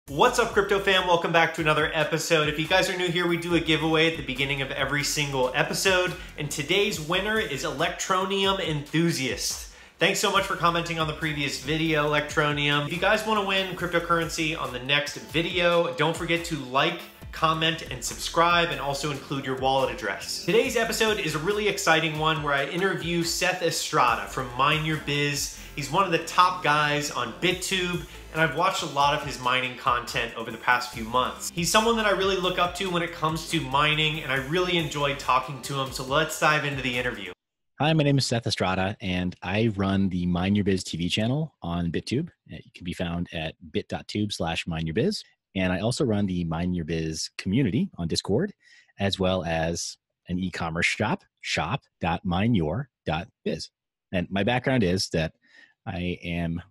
What's up, crypto fam? Welcome back to another episode. If you guys are new here, we do a giveaway at the beginning of every single episode, and today's winner is Electroneum Enthusiast. Thanks so much for commenting on the previous video, Electroneum. If you guys want to win cryptocurrency on the next video, don't forget to like, comment, and subscribe, and also include your wallet address. Today's episode is a really exciting one where I interview Seth Estrada from Mind Your Biz. He's one of the top guys on BitTube, and I've watched a lot of his mining content over the past few months. He's someone that I really look up to when it comes to mining, and I really enjoyed talking to him, so let's dive into the interview. Hi, my name is Seth Estrada, and I run the Mind Your Biz TV channel on BitTube. It can be found at bit.tube/mindyourbiz. And I also run the Mind Your Biz community on Discord, as well as an e-commerce shop, shop.mindyour.biz. And my background is that I am,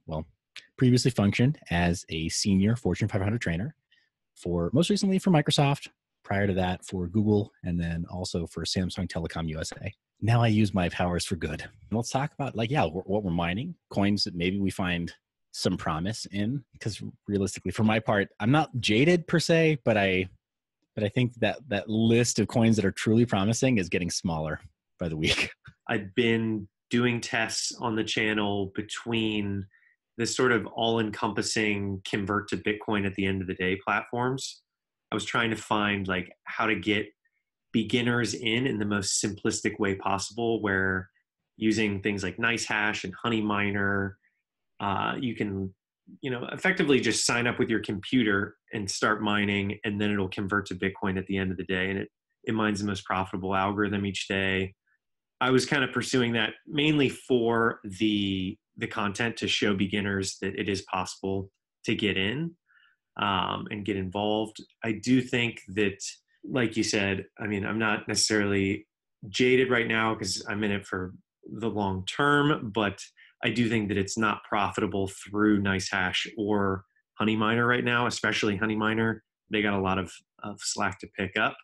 previously functioned as a senior Fortune 500 trainer most recently for Microsoft, prior to that for Google, and then also for Samsung Telecom USA. Now I use my powers for good. And let's talk about what we're mining, coins that maybe we find some promise in, because realistically, for my part, I'm not jaded per se, but I think that list of coins that are truly promising is getting smaller by the week. I've been doing tests on the channel between this sort of all-encompassing convert to Bitcoin at the end of the day platforms. I was trying to find how to get beginners in the most simplistic way possible, where using things like NiceHash and Honey Miner, you can, effectively just sign up with your computer and start mining, and then it'll convert to Bitcoin at the end of the day. And it mines the most profitable algorithm each day. I was kind of pursuing that mainly for the content to show beginners that it is possible to get in and get involved. I do think that, like you said, I'm not necessarily jaded right now because I'm in it for the long term, but I do think that it's not profitable through NiceHash or Honey Miner right now, especially Honey Miner. They got a lot of slack to pick up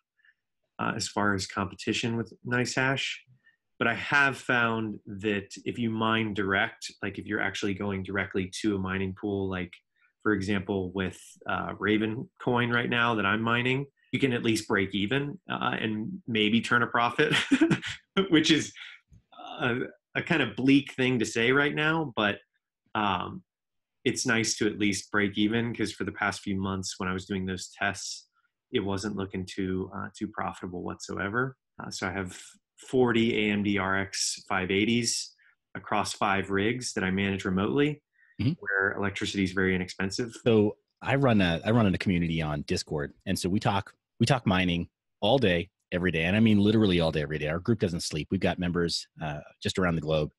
as far as competition with NiceHash. But I have found that if you mine direct, if you're actually going directly to a mining pool, for example, with Ravencoin right now that I'm mining, you can at least break even and maybe turn a profit, which is a kind of bleak thing to say right now, but it's nice to at least break even, because for the past few months when I was doing those tests, it wasn't looking too profitable whatsoever. So I have 40 AMD RX 580s across 5 rigs that I manage remotely, where electricity is very inexpensive. So I run a community on Discord, and so we talk mining all day, every day. And I mean, literally all day, every day. Our group doesn't sleep. We've got members just around the globe.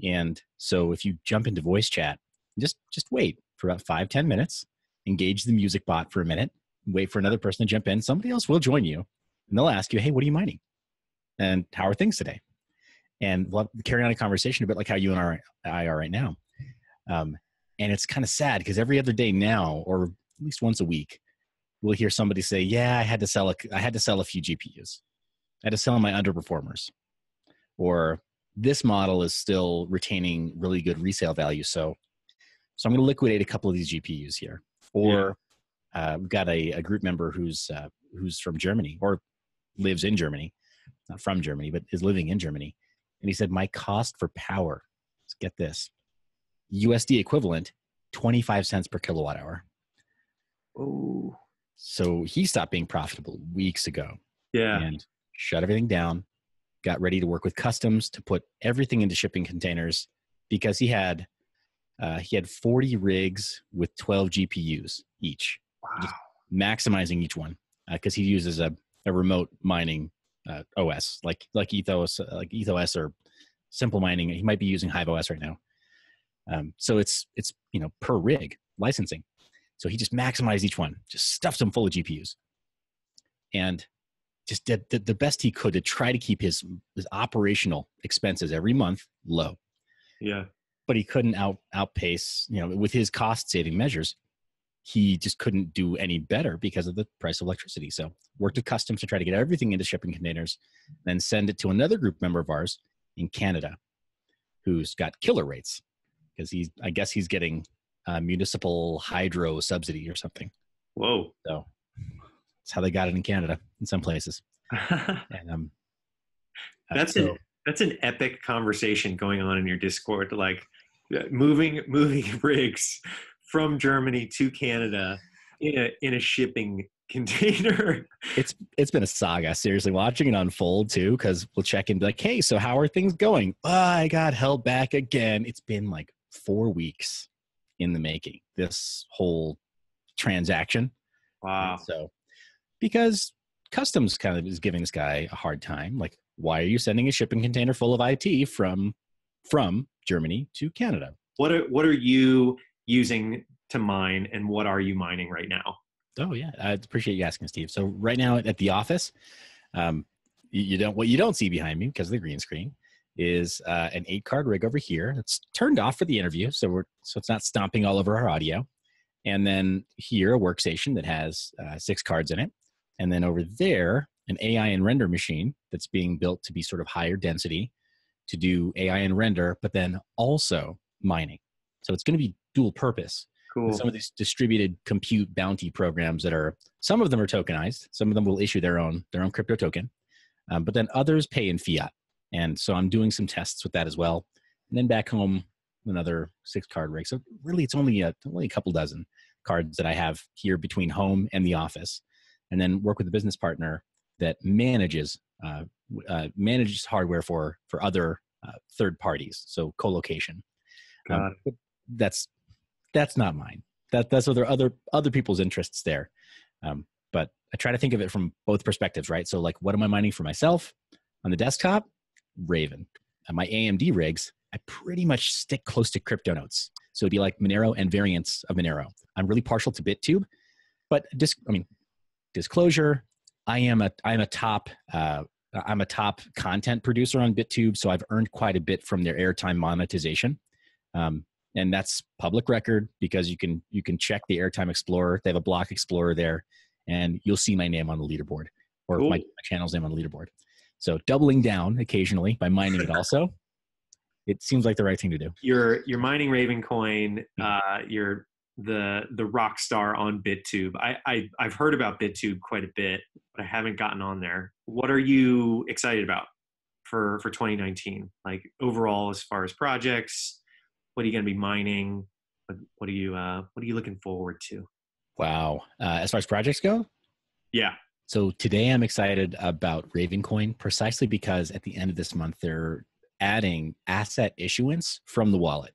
And so if you jump into voice chat, just wait for about 5-10 minutes, engage the music bot for a minute, wait for another person to jump in. Somebody else will join you, and they'll ask you, hey, what are you mining? And how are things today? And we'll carry on a conversation a bit like how you and I are right now. And it's kind of sad because every other day now, or at least once a week, we'll hear somebody say, yeah, I had to sell a few GPUs. I had to sell my underperformers. Or this model is still retaining really good resale value. So I'm going to liquidate a couple of these GPUs here. Or we've got a group member who's from Germany, or lives in Germany, not from Germany, but is living in Germany. And he said, my cost for power, let's get this, USD equivalent, 25 cents per kilowatt hour. Oh. So he stopped being profitable weeks ago. Yeah. And shut everything down, got ready to work with customs to put everything into shipping containers, because he had 40 rigs with 12 GPUs each. Wow. Just maximizing each one, because he uses a remote mining OS like Ethos or Simple Mining. He might be using Hive OS right now. So it's per rig licensing. So he just maximized each one, just stuffed them full of GPUs, and just did the best he could to try to keep his operational expenses every month low. Yeah. But he couldn't outpace, with his cost saving measures, he just couldn't do any better because of the price of electricity. So worked with customs to try to get everything into shipping containers, then send it to another group member of ours in Canada who's got killer rates, because I guess he's getting municipal hydro subsidy or something. Whoa. So that's how they got it in Canada in some places. And That's an so that's an epic conversation going on in your Discord, like moving rigs from Germany to Canada in a shipping container. it's been a saga, seriously, watching it unfold too, because we'll check in, be like, hey, so how are things going? Oh, I got held back again. It's been like 4 weeks in the making, this whole transaction. And Wow. so because customs kind of is giving this guy a hard time, like, why are you sending a shipping container full of IT from Germany to Canada? What are you using to mine, and what are you mining right now? Oh yeah, I appreciate you asking, Steve. So right now at the office, what you don't see behind me because of the green screen is an 8-card rig over here. It's turned off for the interview, so it's not stomping all over our audio. And then here a workstation that has 6 cards in it, and then over there an AI and render machine that's being built to be sort of higher density to do AI and render, but then also mining. So it's going to be dual purpose. And Cool. some of these distributed compute bounty programs some of them are tokenized. Some of them will issue their own crypto token, but then others pay in fiat. And so I'm doing some tests with that as well. And then back home, another 6-card rig. So really, it's only a couple dozen cards that I have here between home and the office, and then work with a business partner that manages hardware for other third parties. So co-location. Got it. That's not mine. That's other people's interests there. But I try to think of it from both perspectives, right? So like, what am I mining for myself on the desktop? Raven. My AMD rigs, I pretty much stick close to crypto notes. So it'd be like Monero and variants of Monero. I'm really partial to BitTube, but disclosure, I'm a top content producer on BitTube, so I've earned quite a bit from their airtime monetization. And that's public record because you can check the Airtime Explorer. They have a block explorer there, and you'll see my name on the leaderboard, or Cool. my channel's name on the leaderboard. So doubling down occasionally by mining it also, it seems like the right thing to do. You're mining Ravencoin. You're the rock star on BitTube. I've heard about BitTube quite a bit, but I haven't gotten on there. What are you excited about for 2019? Like overall, as far as projects, what are you going to be mining? What are you looking forward to? Wow. As far as projects go, Yeah. so today I'm excited about Ravencoin precisely because at the end of this month, they're adding asset issuance from the wallet.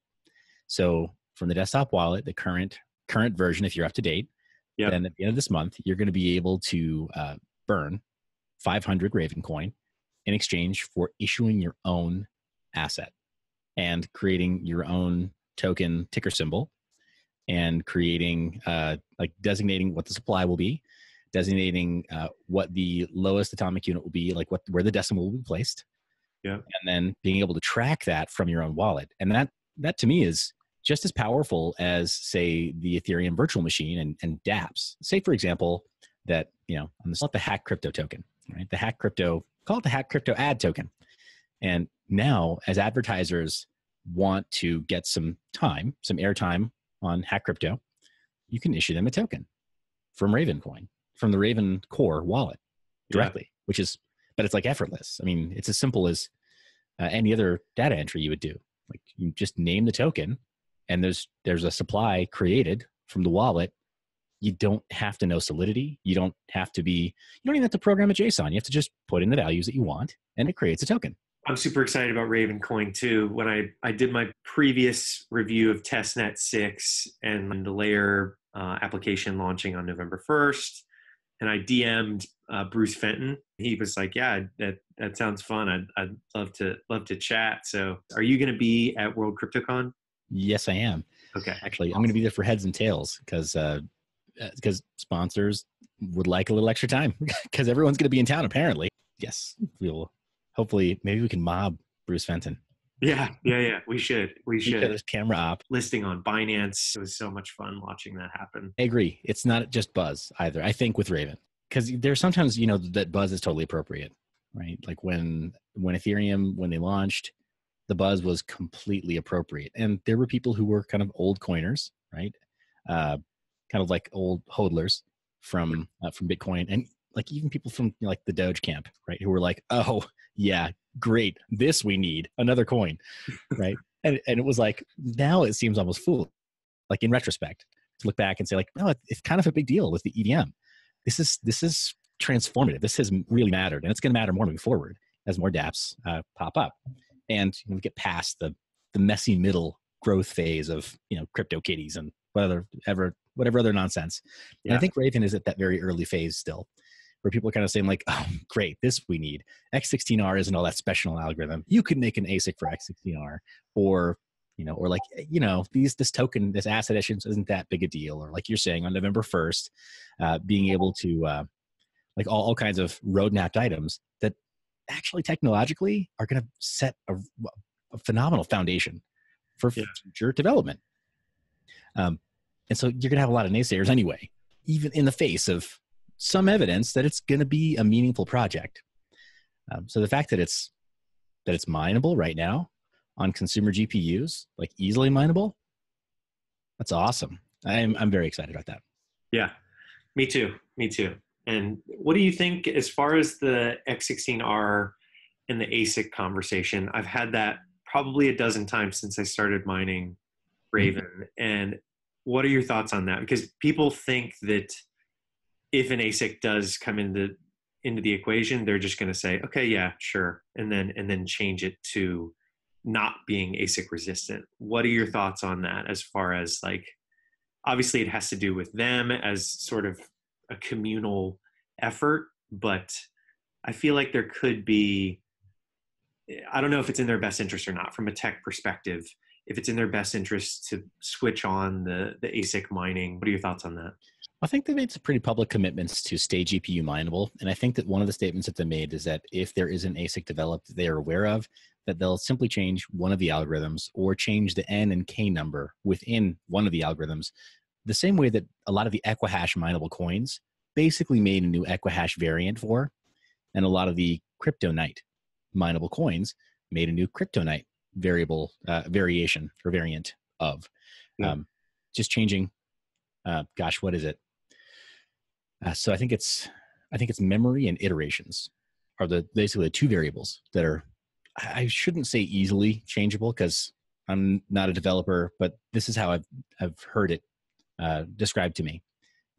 So from the desktop wallet, the current version, if you're up to date, Yep. then at the end of this month, you're going to be able to burn 500 Ravencoin in exchange for issuing your own asset and creating your own token ticker symbol and creating like designating what the supply will be, designating what the lowest atomic unit will be, like where the decimal will be placed. Yeah. And then being able to track that from your own wallet. And that to me is just as powerful as, say, the Ethereum virtual machine and dApps. Say, for example, that, on the Hack Crypto token, right? Call it the Hack Crypto ad token. And now, as advertisers want to get some airtime on Hack Crypto, you can issue them a token from Ravencoin, from the Raven Core wallet directly, but it's like effortless. I mean, it's as simple as any other data entry you would do. Like you just name the token and there's a supply created from the wallet. You don't have to know Solidity. You don't even have to program a JSON. You have to just put in the values that you want and it creates a token. I'm super excited about Ravencoin too. When I did my previous review of testnet 6 and the layer application launching on November 1st, and I DM'd Bruce Fenton. He was like, "Yeah, that sounds fun. I'd love to chat." So, are you going to be at World CryptoCon? Yes, I am. Okay. Actually, I'm going to be there for heads and tails because sponsors would like a little extra time because everyone's going to be in town apparently. Yes, we will. Hopefully, maybe we can mob Bruce Fenton. Yeah. We should. There's camera op. Listing on Binance. It was so much fun watching that happen. I agree. It's not just buzz either. I think with Raven, because there's sometimes that buzz is totally appropriate, right? Like when Ethereum, when they launched, the buzz was completely appropriate, and there were people who were kind of old coiners, right? kind of like old hodlers from Bitcoin, and like even people from like the Doge camp, right, who were like, oh yeah, great, this we need another coin, right? And it was like, now it seems almost foolish, like in retrospect, to look back and say like, no, it's kind of a big deal with the EDM. This is transformative. This has really mattered, and it's going to matter more moving forward as more DApps pop up, and we get past the messy middle growth phase of crypto kitties and whatever other nonsense. Yeah. And I think Raven is at that very early phase still, where people are kind of saying like, oh, great, this we need. X16R isn't all that special algorithm. You could make an ASIC for X16R, or like, this token, this asset issuance isn't that big a deal. Or like you're saying on November 1st, being able to like all kinds of roadmapped items that actually technologically are going to set a phenomenal foundation for future development. And so you're going to have a lot of naysayers anyway, even in the face of some evidence that it's going to be a meaningful project. So the fact that it's mineable right now on consumer GPUs, like easily mineable, that's awesome. I'm very excited about that. Yeah, me too. And what do you think as far as the X16R and the ASIC conversation? I've had that probably a dozen times since I started mining Raven. Mm-hmm. And what are your thoughts on that? Because people think that if an ASIC does come into the equation, they're just going to say, okay, yeah, sure. And then change it to not being ASIC resistant. What are your thoughts on that as far as like, obviously it has to do with them as sort of a communal effort, but I feel like there could be, I don't know if it's in their best interest or not from a tech perspective, if it's in their best interest to switch on the ASIC mining. What are your thoughts on that? I think they made some pretty public commitments to stay GPU mineable. And I think that one of the statements that they made is that if there is an ASIC developed they are aware of, that they'll simply change one of the algorithms or change the N and K number within one of the algorithms, the same way that a lot of the Equihash mineable coins basically made a new Equihash variant for, and a lot of the Cryptonite mineable coins made a new Cryptonite variation or variant of. Just changing, what is it? So I think it's memory and iterations are basically the two variables that are, I shouldn't say easily changeable because I'm not a developer, but this is how I've heard it described to me.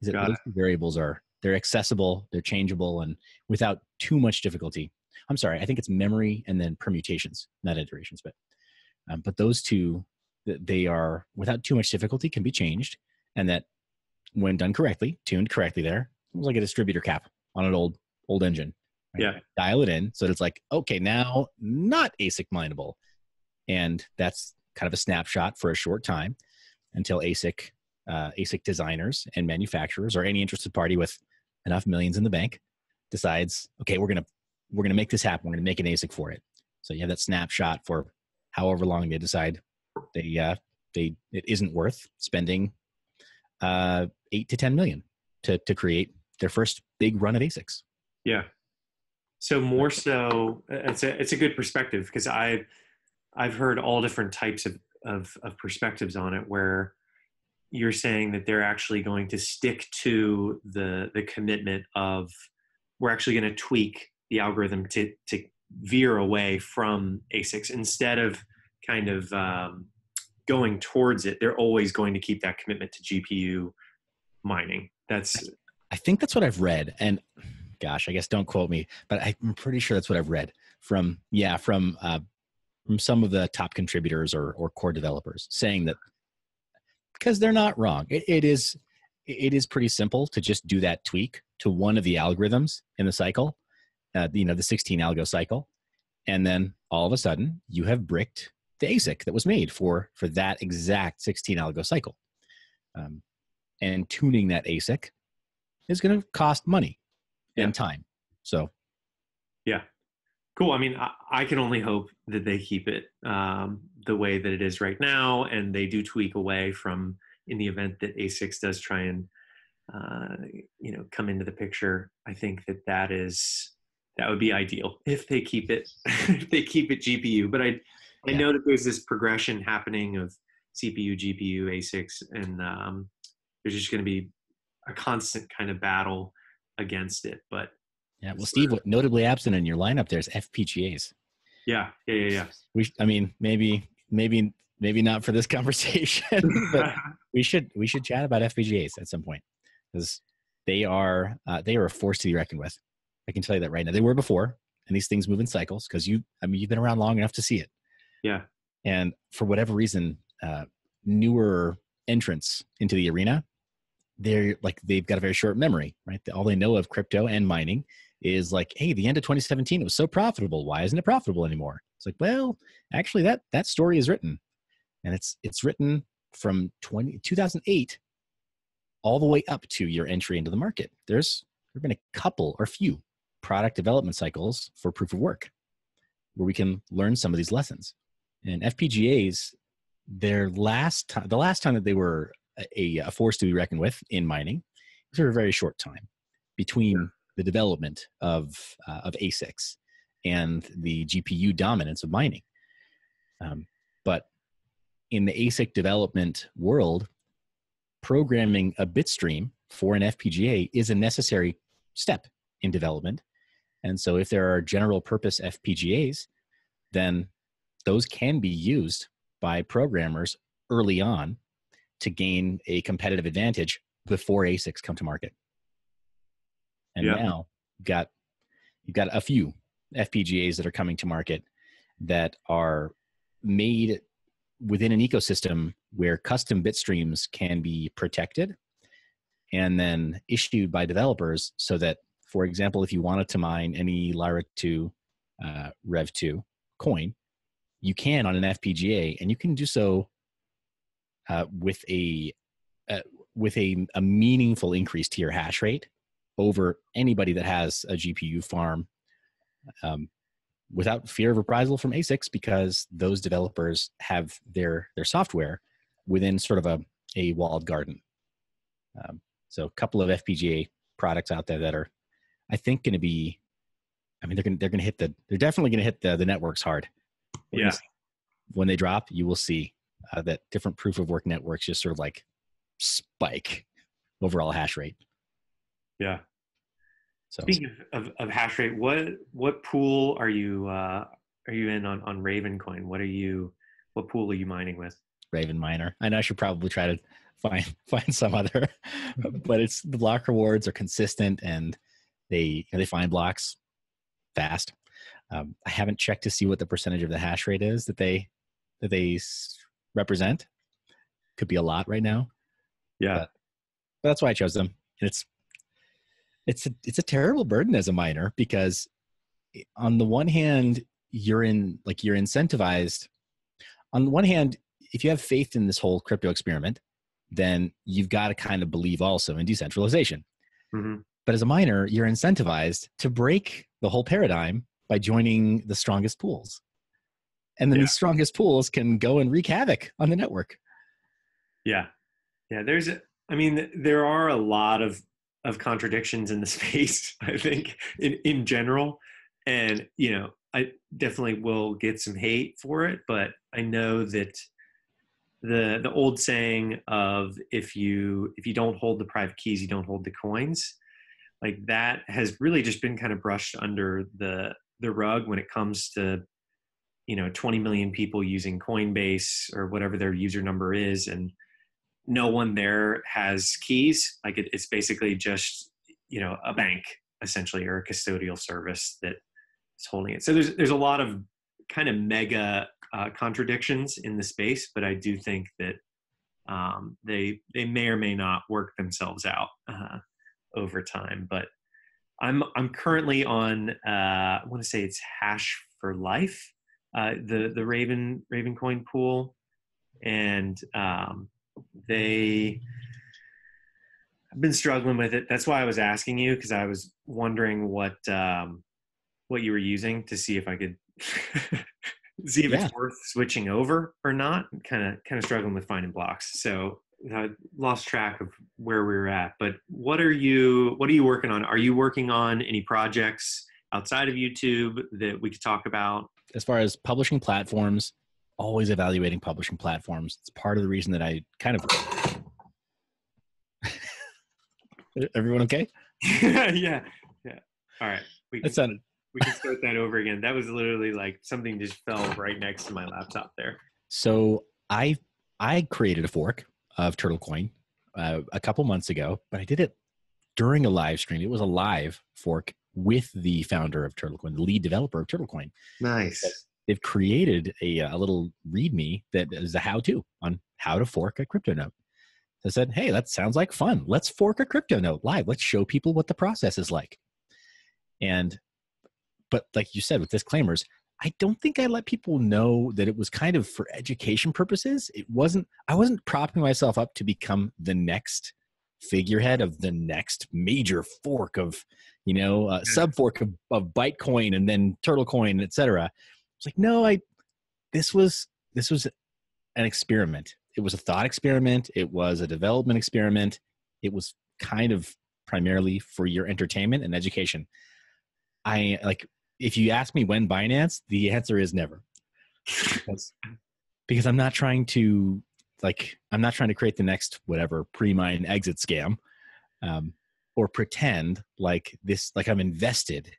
Is that those two variables they're accessible, they're changeable, and without too much difficulty. I'm sorry, I think it's memory and then permutations, not iterations, but those two, they are without too much difficulty can be changed, and that when done correctly, tuned correctly, there it was like a distributor cap on an old engine. Right? Yeah, dial it in so that it's like, okay, now not ASIC mineable, and that's kind of a snapshot for a short time until ASIC designers and manufacturers or any interested party with enough millions in the bank decides, okay, we're gonna make this happen. We're gonna make an ASIC for it. So you have that snapshot for however long they decide it isn't worth spending 8 to 10 million to create their first big run of ASICs. Yeah. So more so, it's a good perspective because I've heard all different types of perspectives on it, where you're saying that they're actually going to stick to the commitment of, we're actually going to tweak the algorithm to veer away from ASICs instead of kind of going towards it. They're always going to keep that commitment to GPU mining. I think that's what I've read, and gosh, I guess don't quote me, but I'm pretty sure that's what I've read from some of the top contributors or core developers saying that, because they're not wrong. It is pretty simple to just do that tweak to one of the algorithms in the cycle, the 16 algo cycle, and then all of a sudden you have bricked the ASIC that was made for that exact 16 algo cycle. And tuning that ASIC is going to cost money and time. So, yeah, cool. I mean, I can only hope that they keep it the way that it is right now, and they do tweak away from, in the event that ASICs does try and come into the picture. I think that would be ideal if they keep it if they keep it GPU. But I know that there's this progression happening of CPU, GPU, ASICs, and there's just going to be a constant kind of battle against it. But yeah, well, Steve, what notably absent in your lineup there is FPGAs. Yeah. I mean, maybe not for this conversation, but we should chat about FPGAs at some point, because they are a force to be reckoned with. I can tell you that right now. They were before, and these things move in cycles, because you've been around long enough to see it. Yeah. And for whatever reason, newer entrants into the arena, they've got a very short memory, right? All they know of crypto and mining is like, hey, the end of 2017, it was so profitable. Why isn't it profitable anymore? It's like, well, actually that story is written, and it's written from 2008 all the way up to your entry into the market. There've been a couple or few product development cycles for proof of work where we can learn some of these lessons. And FPGAs, the last time that they were a force to be reckoned with in mining was for a very short time between the development of ASICs and the GPU dominance of mining. But in the ASIC development world, programming a bit stream for an FPGA is a necessary step in development. And so if there are general purpose FPGAs, then those can be used by programmers early on to gain a competitive advantage before ASICs come to market. And now you've got a few FPGAs that are coming to market that are made within an ecosystem where custom bit streams can be protected and then issued by developers, so that, for example, if you wanted to mine any Lyra 2 Rev 2 coin, you can on an FPGA, and you can do so with a meaningful increase to your hash rate over anybody that has a GPU farm, without fear of reprisal from ASICs, because those developers have their software within sort of a walled garden. So a couple of FPGA products out there that are, I think, going to be, they're definitely going to hit the networks hard. When they drop, you will see that different proof of work networks just sort of like spike overall hash rate. Yeah. So speaking of hash rate, what pool are you in on Ravencoin? What pool are you mining with? Raven Miner. I know I should probably try to find some other, but it's the block rewards are consistent, and they find blocks fast. I haven't checked to see what the percentage of the hash rate is that they represent. Could be a lot right now. Yeah, but that's why I chose them. And it's a terrible burden as a miner, because on the one hand, you're incentivized. On the one hand, if you have faith in this whole crypto experiment, then you've got to kind of believe also in decentralization. Mm-hmm. But as a miner, you're incentivized to break the whole paradigm by joining the strongest pools. And then these strongest pools can go and wreak havoc on the network. Yeah. Yeah. There are a lot of contradictions in the space, I think, in general. And, I definitely will get some hate for it, but I know that the old saying of if you don't hold the private keys, you don't hold the coins, like that has really just been kind of brushed under the rug when it comes to 20 million people using Coinbase or whatever their user number is, and no one there has keys. Like it's basically just a bank essentially, or a custodial service that is holding it. So there's a lot of kind of mega contradictions in the space, but I do think that they may or may not work themselves out over time. But I'm currently on I want to say it's Hash for Life, the Ravencoin pool, and I've been struggling with it. That's why I was asking you, because I was wondering what you were using to see if I could see if it's worth switching over or not. Kind of struggling with finding blocks. So I lost track of where we were at. But what are you working on? Are you working on any projects outside of YouTube that we could talk about? As far as publishing platforms, always evaluating publishing platforms. It's part of the reason that I kind of Everyone okay? Yeah. Yeah. All right. We That can, sounded. we can start that over again. That was literally like something just fell right next to my laptop there. So I created a fork of TurtleCoin a couple months ago, but I did it during a live stream. It was a live fork with the founder of TurtleCoin, the lead developer of TurtleCoin. Nice. They've created a little README that is a how-to on how to fork a crypto node. So I said, hey, that sounds like fun. Let's fork a crypto node live. Let's show people what the process is like. But like you said, with disclaimers, I don't think I let people know that it was kind of for education purposes. I wasn't propping myself up to become the next figurehead of the next major fork of, sub fork of Bytecoin and then TurtleCoin, et cetera. It's like, no, this was an experiment. It was a thought experiment. It was a development experiment. It was kind of primarily for your entertainment and education. If you ask me when Binance, the answer is never. Because I'm not trying to create the next whatever pre-mine exit scam, or pretend like I'm invested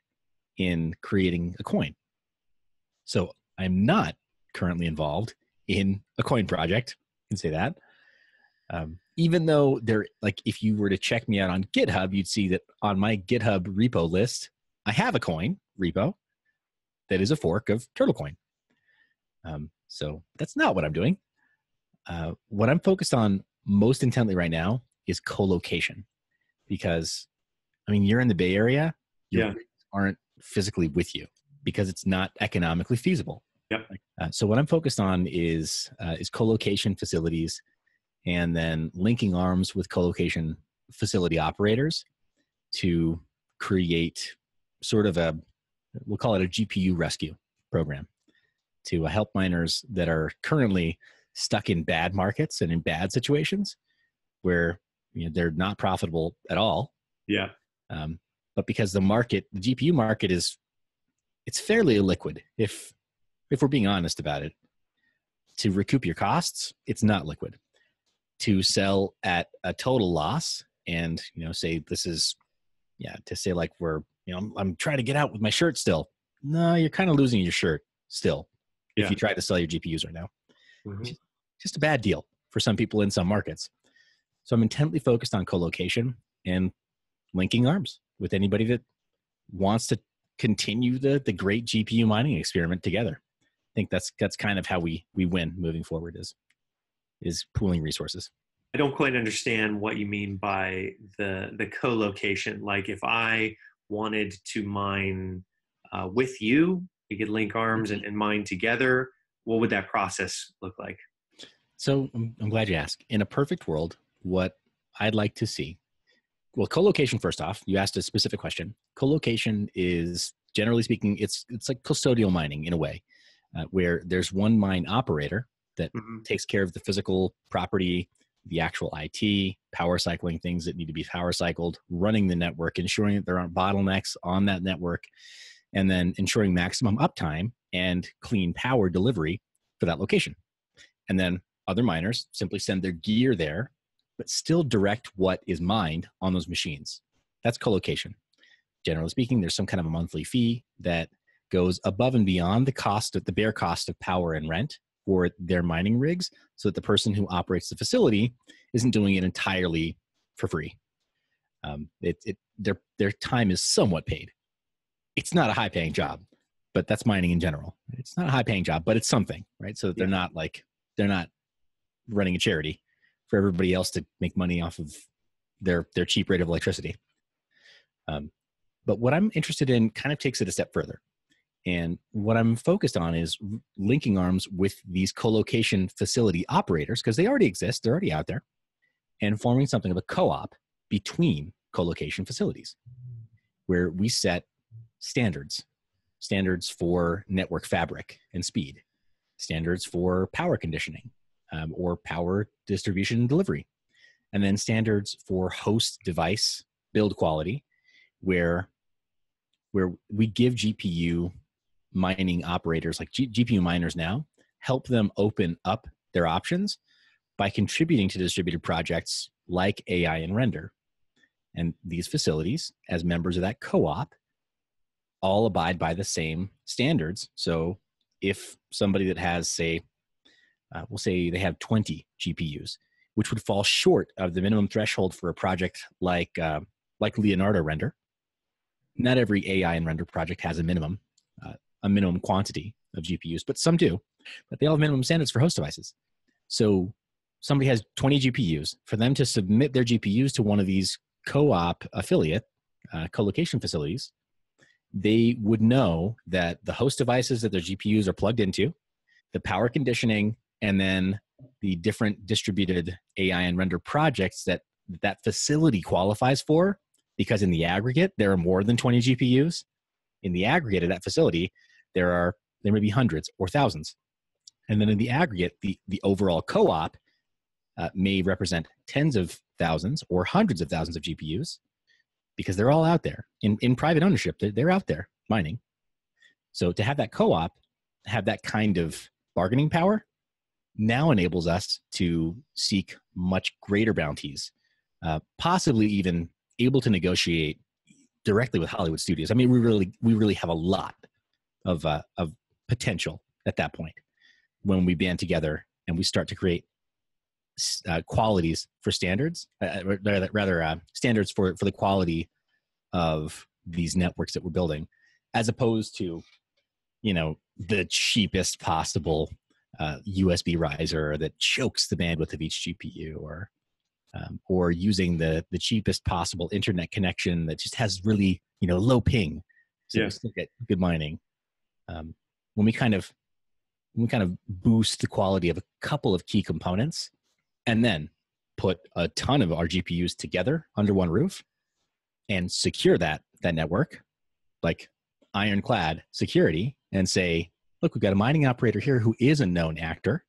in creating a coin. So I'm not currently involved in a coin project. You can say that. Even though if you were to check me out on GitHub, you'd see that on my GitHub repo list, I have a coin repo that is a fork of TurtleCoin. So that's not what I'm doing. What I'm focused on most intently right now is co-location, because you're in the Bay Area. Your rigs aren't physically with you because it's not economically feasible. Yep. So what I'm focused on is co-location facilities, and then linking arms with co-location facility operators to create sort of we'll call it a GPU rescue program to help miners that are currently stuck in bad markets and in bad situations where they're not profitable at all. Yeah. But because the GPU market it's fairly illiquid. If we're being honest about it, to recoup your costs, it's not liquid. To sell at a total loss and say this is to say like we're I'm trying to get out with my shirt still. No, you're kind of losing your shirt still if you try to sell your GPUs right now. Mm-hmm. Just a bad deal for some people in some markets. So I'm intently focused on co-location and linking arms with anybody that wants to continue the great GPU mining experiment together. I think that's kind of how we win moving forward is pooling resources. I don't quite understand what you mean by the co-location. Like if I wanted to mine with you, we could link arms and mine together. What would that process look like? So I'm glad you asked. In a perfect world, what I'd like to see, well, co-location, first off, you asked a specific question. Co-location is, generally speaking, it's like custodial mining in a way, where there's one mine operator that takes care of the physical property, the actual IT, power cycling things that need to be power cycled, running the network, ensuring that there aren't bottlenecks on that network, and then ensuring maximum uptime and clean power delivery for that location. And then other miners simply send their gear there, but still direct what is mined on those machines. That's co-location. Generally speaking, there's some kind of a monthly fee that goes above and beyond the bare cost of power and rent for their mining rigs, so that the person who operates the facility isn't doing it entirely for free. Their time is somewhat paid. It's not a high-paying job, but that's mining in general. It's not a high-paying job, but it's something, right? So that they're not running a charity for everybody else to make money off of their cheap rate of electricity. But what I'm interested in kind of takes it a step further. And what I'm focused on is linking arms with these co-location facility operators, because they already exist, they're already out there, and forming something of a co-op between co-location facilities, where we set standards for network fabric and speed, standards for power conditioning, or power distribution and delivery, and then standards for host device build quality, where we give GPU mining operators, like GPU miners now, help them open up their options by contributing to distributed projects like AI and Render. And these facilities, as members of that co-op, all abide by the same standards. So if somebody that has, say, we'll say they have 20 GPUs, which would fall short of the minimum threshold for a project like Leonardo Render. Not every AI and render project has a minimum quantity of GPUs, but some do. But they all have minimum standards for host devices. So somebody has 20 GPUs. For them to submit their GPUs to one of these co-op affiliate co-location facilities, they would know that the host devices that their GPUs are plugged into, the power conditioning, and then the different distributed AI and render projects that that facility qualifies for, because in the aggregate, there are more than 20 GPUs. In the aggregate of that facility, there may be hundreds or thousands. And then in the aggregate, the overall co-op may represent tens of thousands or hundreds of thousands of GPUs, because they're all out there in private ownership. They're out there mining. So to have that co-op have that kind of bargaining power now enables us to seek much greater bounties, possibly even able to negotiate directly with Hollywood studios. I mean, we really have a lot of potential at that point when we band together and we start to create qualities for standards, standards for the quality of these networks that we're building, as opposed to, the cheapest possible USB riser that chokes the bandwidth of each GPU, or using the cheapest possible internet connection that just has really, low ping, so we still get good mining. When we kind of boost the quality of a couple of key components, and then put a ton of our GPUs together under one roof and secure that network, like ironclad security, and say, look, we've got a mining operator here who is a known actor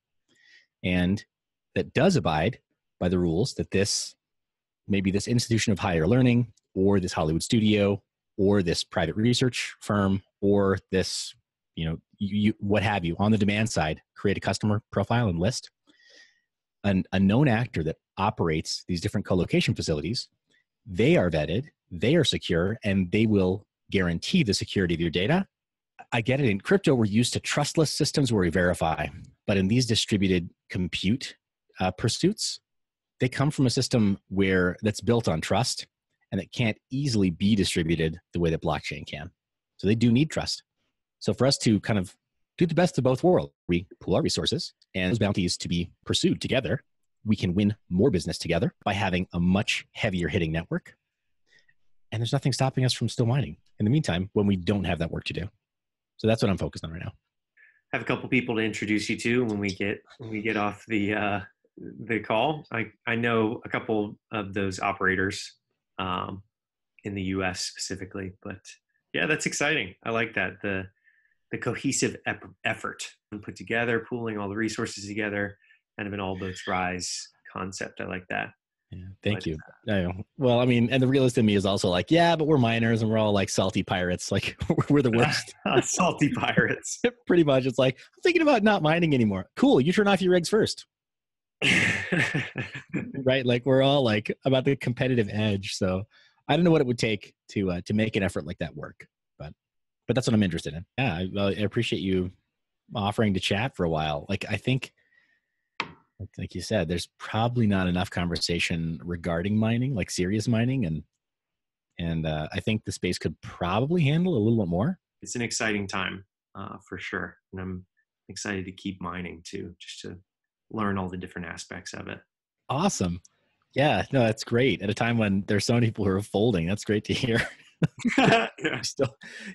and that does abide by the rules that maybe this institution of higher learning, or this Hollywood studio, or this private research firm, or this, what have you, on the demand side, create a customer profile and list. A known actor that operates these different co-location facilities, they are vetted, they are secure, and they will guarantee the security of your data. I get it. In crypto, we're used to trustless systems where we verify, but in these distributed compute pursuits, they come from a system that's built on trust and that can't easily be distributed the way that blockchain can. So they do need trust. So for us to kind of do the best of both worlds, we pool our resources and those bounties to be pursued together, we can win more business together by having a much heavier hitting network. And there's nothing stopping us from still mining in the meantime when we don't have that work to do. So that's what I'm focused on right now. I have a couple people to introduce you to when we get off the call. I know a couple of those operators in the US specifically, but yeah, that's exciting. I like that. The cohesive effort and put together, pooling all the resources together, kind of an all boats rise concept. I like that. Yeah, thank you. Well, I mean, and the realist in me is also like, yeah, but we're miners and we're all like salty pirates. Like we're the worst. Salty pirates. Pretty much. It's like, I'm thinking about not mining anymore. Cool. You turn off your rigs first. Right? Like we're all like about the competitive edge. So I don't know what it would take to make an effort like that work, but that's what I'm interested in. Yeah. I appreciate you offering to chat for a while. Like, I think, like you said, there's probably not enough conversation regarding mining, like serious mining. And I think the space could probably handle a little bit more. It's an exciting time for sure. And I'm excited to keep mining too, just to learn all the different aspects of it. Awesome. Yeah, no, that's great. At a time when there's so many people who are folding, that's great to hear. Yeah.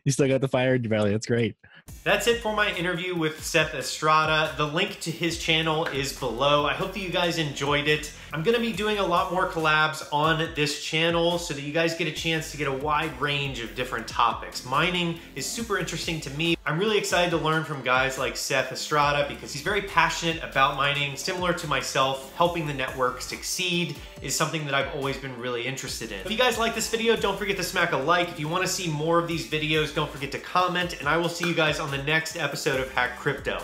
You still got the fire in your belly. That's great. That's it for my interview with Seth Estrada. The link to his channel is below. I hope that you guys enjoyed it. I'm gonna be doing a lot more collabs on this channel so that you guys get a chance to get a wide range of different topics. Mining is super interesting to me. I'm really excited to learn from guys like Seth Estrada because he's very passionate about mining. Similar to myself, helping the network succeed is something that I've always been really interested in. If you guys like this video, don't forget to smack a like. If you want to see more of these videos, don't forget to comment, and I will see you guys on the next episode of Hack Crypto.